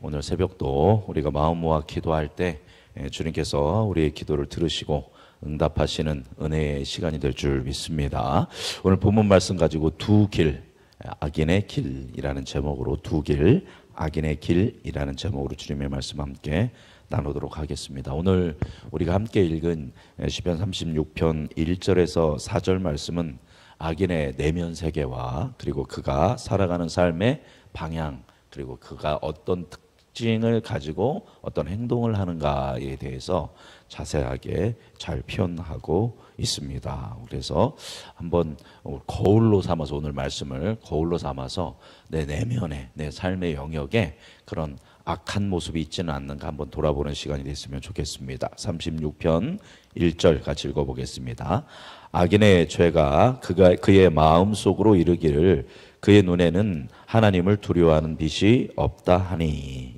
오늘 새벽도 우리가 마음 모아 기도할 때 주님께서 우리의 기도를 들으시고 응답하시는 은혜의 시간이 될 줄 믿습니다. 오늘 본문 말씀 가지고 두 길, 악인의 길이라는 제목으로 두 길, 악인의 길이라는 제목으로 주님의 말씀 함께 나누도록 하겠습니다. 오늘 우리가 함께 읽은 시편 36편 1절에서 4절 말씀은 악인의 내면 세계와 그리고 그가 살아가는 삶의 방향, 그리고 그가 어떤 특징을 가지고 어떤 행동을 하는가에 대해서 자세하게 잘 표현하고 있습니다. 그래서 한번 거울로 삼아서 오늘 말씀을 거울로 삼아서 내 내면에, 내 삶의 영역에 그런 악한 모습이 있지는 않는가 한번 돌아보는 시간이 됐으면 좋겠습니다. 36편 1절 같이 읽어보겠습니다. 악인의 죄가 그의 마음속으로 이르기를 그의 눈에는 하나님을 두려워하는 빛이 없다 하니.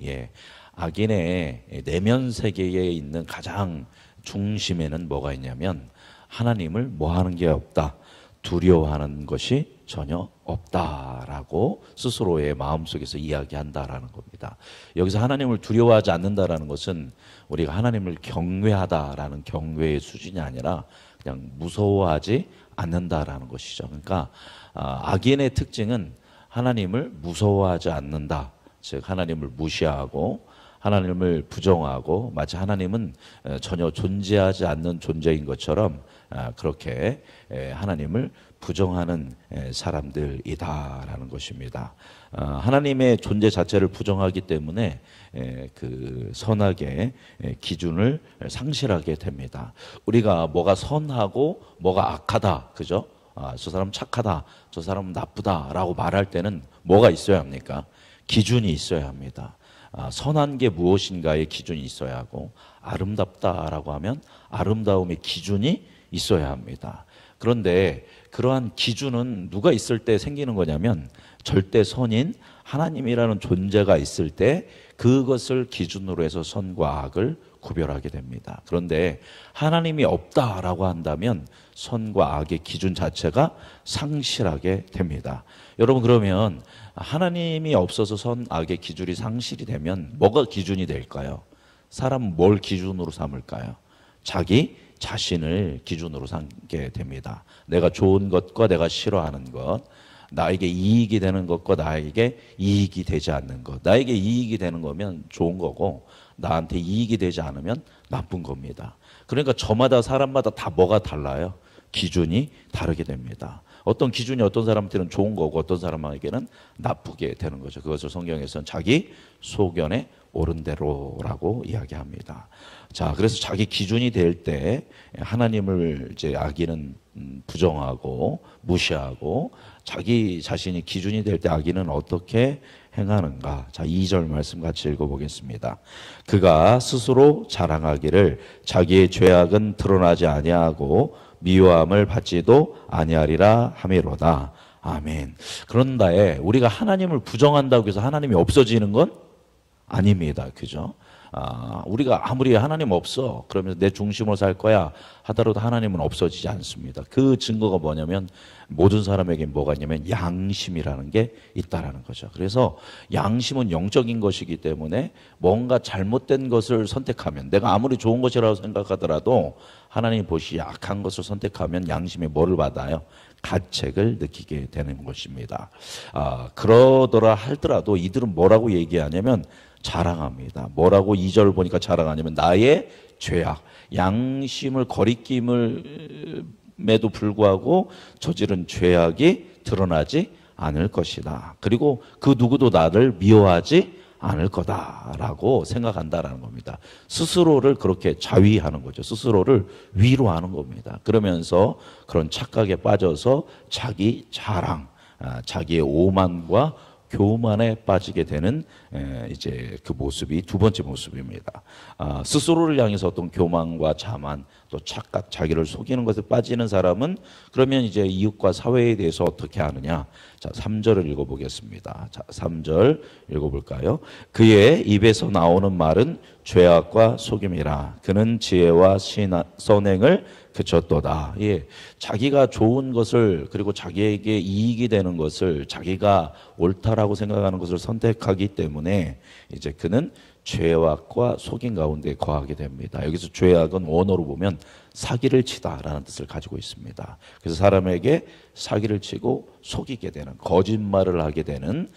악인의 내면 세계에 있는 가장 중심에는 뭐가 있냐면 하나님을 뭐하는 게 없다, 두려워하는 것이 전혀 없다라고 스스로의 마음속에서 이야기한다라는 겁니다. 여기서 하나님을 두려워하지 않는다라는 것은 우리가 하나님을 경외하다라는 경외의 수준이 아니라 그냥 무서워하지 않는다라는 것이죠. 그러니까 악인의 특징은 하나님을 무서워하지 않는다. 즉 하나님을 무시하고 하나님을 부정하고 마치 하나님은 전혀 존재하지 않는 존재인 것처럼 그렇게 하나님을 부정하는 사람들이다라는 것입니다. 하나님의 존재 자체를 부정하기 때문에 그 선악의 기준을 상실하게 됩니다. 우리가 뭐가 선하고 뭐가 악하다, 그죠? 저 사람 착하다, 저 사람 나쁘다라고 말할 때는 뭐가 있어야 합니까? 기준이 있어야 합니다. 선한 게 무엇인가의 기준이 있어야 하고 아름답다라고 하면 아름다움의 기준이 있어야 합니다. 그런데 그러한 기준은 누가 있을 때 생기는 거냐면 절대 선인 하나님이라는 존재가 있을 때 그것을 기준으로 해서 선과 악을 구별하게 됩니다. 그런데 하나님이 없다라고 한다면 선과 악의 기준 자체가 상실하게 됩니다. 여러분, 그러면 하나님이 없어서 선, 악의 기준이 상실이 되면 뭐가 기준이 될까요? 사람은 뭘 기준으로 삼을까요? 자기 자신을 기준으로 삼게 됩니다. 내가 좋은 것과 내가 싫어하는 것, 나에게 이익이 되는 것과 나에게 이익이 되지 않는 것. 나에게 이익이 되는 거면 좋은 거고 나한테 이익이 되지 않으면 나쁜 겁니다. 그러니까 저마다 사람마다 다 뭐가 달라요? 기준이 다르게 됩니다. 어떤 기준이 어떤 사람한테는 좋은 거고 어떤 사람에게는 나쁘게 되는 거죠. 그것을 성경에서는 자기 소견에 옳은 대로라고 이야기합니다. 자, 그래서 자기 기준이 될 때 하나님을 이제 악인은 부정하고 무시하고 자기 자신이 기준이 될 때 악인은 어떻게 행하는가? 자, 2절 말씀 같이 읽어보겠습니다. 그가 스스로 자랑하기를 자기의 죄악은 드러나지 아니하고 미워함을 받지도 아니하리라 하미로다. 아멘. 그런데 우리가 하나님을 부정한다고 해서 하나님이 없어지는 건 아닙니다. 그죠? 우리가 아무리 하나님 없어 그러면서 내 중심으로 살 거야 하더라도 하나님은 없어지지 않습니다. 그 증거가 뭐냐면 모든 사람에게 뭐가 있냐면 양심이라는 게 있다라는 거죠. 그래서 양심은 영적인 것이기 때문에 뭔가 잘못된 것을 선택하면, 내가 아무리 좋은 것이라고 생각하더라도 하나님이 보시 악한 것을 선택하면 양심이 뭐를 받아요? 가책을 느끼게 되는 것입니다. 그러더라 할더라도 이들은 뭐라고 얘기하냐면 자랑합니다. 뭐라고 2절 보니까 자랑하냐면 나의 죄악, 양심을 거리낌에도 불구하고 저지른 죄악이 드러나지 않을 것이다. 그리고 그 누구도 나를 미워하지 않을 거다라고 생각한다라는 겁니다. 스스로를 그렇게 자위하는 거죠. 스스로를 위로하는 겁니다. 그러면서 그런 착각에 빠져서 자기 자랑, 자기의 오만과 교만에 빠지게 되는 이제 그 모습이 두 번째 모습입니다. 스스로를 향해서 어떤 교만과 자만, 또 착각, 자기를 속이는 것에 빠지는 사람은 그러면 이제 이웃과 사회에 대해서 어떻게 하느냐? 자, 3절을 읽어보겠습니다. 자, 3절 읽어볼까요? 그의 입에서 나오는 말은 죄악과 속임이라. 그는 지혜와 선행을 그쳤도다. 예, 자기가 좋은 것을 그리고 자기에게 이익이 되는 것을 자기가 옳다라고 생각하는 것을 선택하기 때문에 이제 그는 죄악과 속임 가운데 거하게 됩니다. 여기서 죄악은 원어로 보면 사기를 치다라는 뜻을 가지고 있습니다. 그래서 사람에게 사기를 치고 속이게 되는, 거짓말을 하게 되는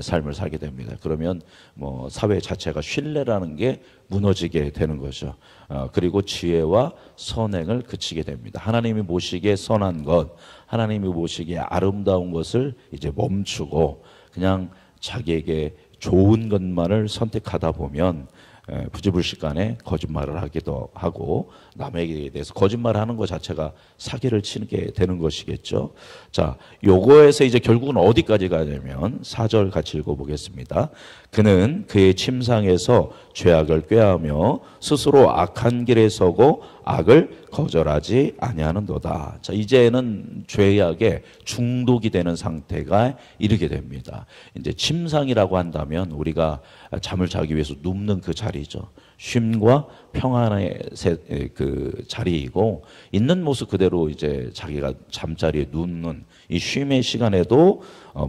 삶을 살게 됩니다. 그러면 뭐 사회 자체가 신뢰라는 게 무너지게 되는 거죠. 그리고 지혜와 선행을 그치게 됩니다. 하나님이 보시기에 선한 것, 하나님이 보시기에 아름다운 것을 이제 멈추고 그냥 자기에게 좋은 것만을 선택하다 보면 부지불식간에 거짓말을 하기도 하고 남에게 대해서 거짓말하는 것 자체가 사기를 치게 되는 것이겠죠. 자, 요거에서 이제 결국은 어디까지 가냐면 4절 같이 읽어보겠습니다. 그는 그의 침상에서 죄악을 꾀하며 스스로 악한 길에 서고 악을 거절하지 아니하는도다. 자, 이제는 죄악에 중독이 되는 상태가 이르게 됩니다. 이제 침상이라고 한다면 우리가 잠을 자기 위해서 눕는 그 자리죠. 쉼과 평안의 그 자리이고 있는 모습 그대로 이제 자기가 잠자리에 눕는 이 쉼의 시간에도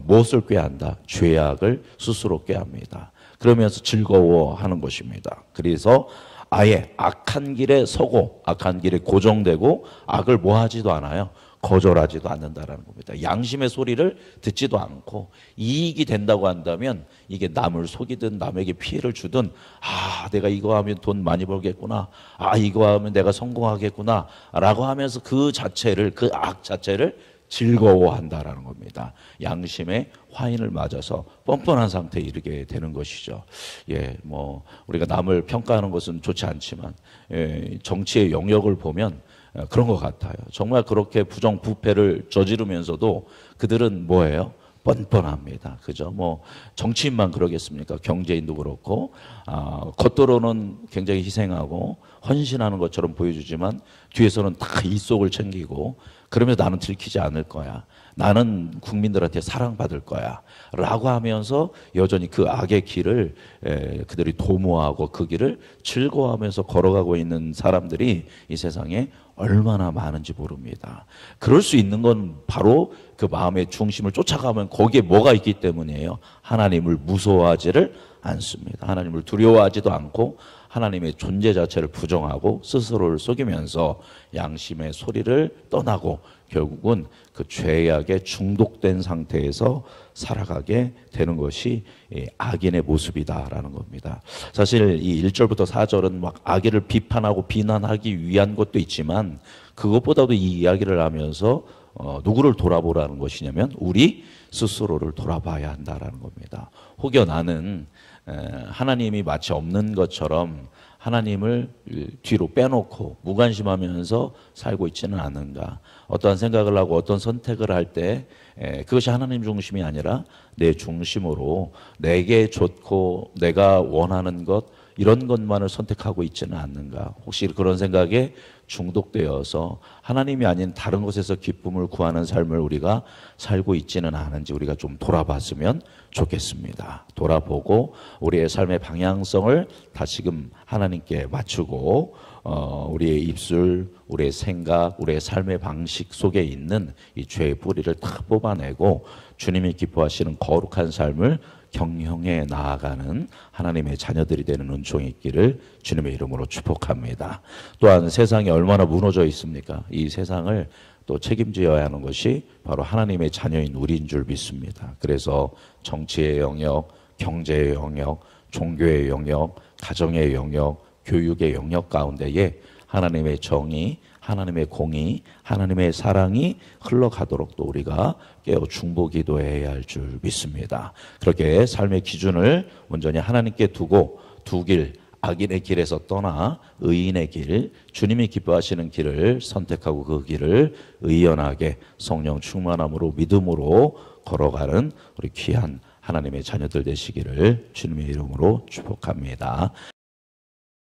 무엇을 꾀한다? 죄악을 스스로 꾀합니다. 그러면서 즐거워하는 것입니다. 그래서 아예 악한 길에 서고 악한 길에 고정되고 악을 뭐 하지도 않아요. 거절하지도 않는다라는 겁니다. 양심의 소리를 듣지도 않고 이익이 된다고 한다면 이게 남을 속이든 남에게 피해를 주든 내가 이거 하면 돈 많이 벌겠구나. 이거 하면 내가 성공하겠구나. 라고 하면서 그 자체를, 그 악 자체를 즐거워한다라는 겁니다. 양심의 화인을 맞아서 뻔뻔한 상태에 이르게 되는 것이죠. 예, 뭐 우리가 남을 평가하는 것은 좋지 않지만 정치의 영역을 보면 그런 것 같아요. 정말 그렇게 부정부패를 저지르면서도 그들은 뭐예요? 뻔뻔합니다. 그죠? 뭐 정치인만 그러겠습니까? 경제인도 그렇고 겉으로는 굉장히 희생하고 헌신하는 것처럼 보여주지만 뒤에서는 다 이속을 챙기고 그러면서 나는 들키지 않을 거야. 나는 국민들한테 사랑받을 거야. 라고 하면서 여전히 그 악의 길을 그들이 도모하고 그 길을 즐거워하면서 걸어가고 있는 사람들이 이 세상에 얼마나 많은지 모릅니다. 그럴 수 있는 건 바로 그 마음의 중심을 쫓아가면 거기에 뭐가 있기 때문이에요. 하나님을 무서워하지를 않습니다. 하나님을 두려워하지도 않고 하나님의 존재 자체를 부정하고 스스로를 속이면서 양심의 소리를 떠나고 결국은 그 죄악에 중독된 상태에서 살아가게 되는 것이 악인의 모습이다라는 겁니다. 사실 이 1절부터 4절은 막 악인을 비판하고 비난하기 위한 것도 있지만 그것보다도 이 이야기를 하면서 누구를 돌아보라는 것이냐면 우리 스스로를 돌아봐야 한다라는 겁니다. 혹여 나는 하나님이 마치 없는 것처럼 하나님을 뒤로 빼놓고 무관심하면서 살고 있지는 않은가. 어떠한 생각을 하고 어떤 선택을 할 때 그것이 하나님 중심이 아니라 내 중심으로 내게 좋고 내가 원하는 것 이런 것만을 선택하고 있지는 않는가. 혹시 그런 생각에 중독되어서 하나님이 아닌 다른 곳에서 기쁨을 구하는 삶을 우리가 살고 있지는 않은지 우리가 좀 돌아봤으면 좋겠습니다. 돌아보고 우리의 삶의 방향성을 다시금 하나님께 맞추고 우리의 입술, 우리의 생각, 우리의 삶의 방식 속에 있는 이 죄의 뿌리를 다 뽑아내고 주님이 기뻐하시는 거룩한 삶을 경영해 나아가는 하나님의 자녀들이 되는 은총이 있기를 주님의 이름으로 축복합니다. 또한 세상이 얼마나 무너져 있습니까? 이 세상을 또 책임져야 하는 것이 바로 하나님의 자녀인 우리인 줄 믿습니다. 그래서 정치의 영역, 경제의 영역, 종교의 영역, 가정의 영역, 교육의 영역 가운데에 하나님의 정의, 하나님의 공의, 하나님의 사랑이 흘러가도록 또 우리가 깨어 중보기도해야 할 줄 믿습니다. 그렇게 삶의 기준을 온전히 하나님께 두고 두 길, 악인의 길에서 떠나 의인의 길, 주님이 기뻐하시는 길을 선택하고 그 길을 의연하게 성령 충만함으로 믿음으로 걸어가는 우리 귀한 하나님의 자녀들 되시기를 주님의 이름으로 축복합니다.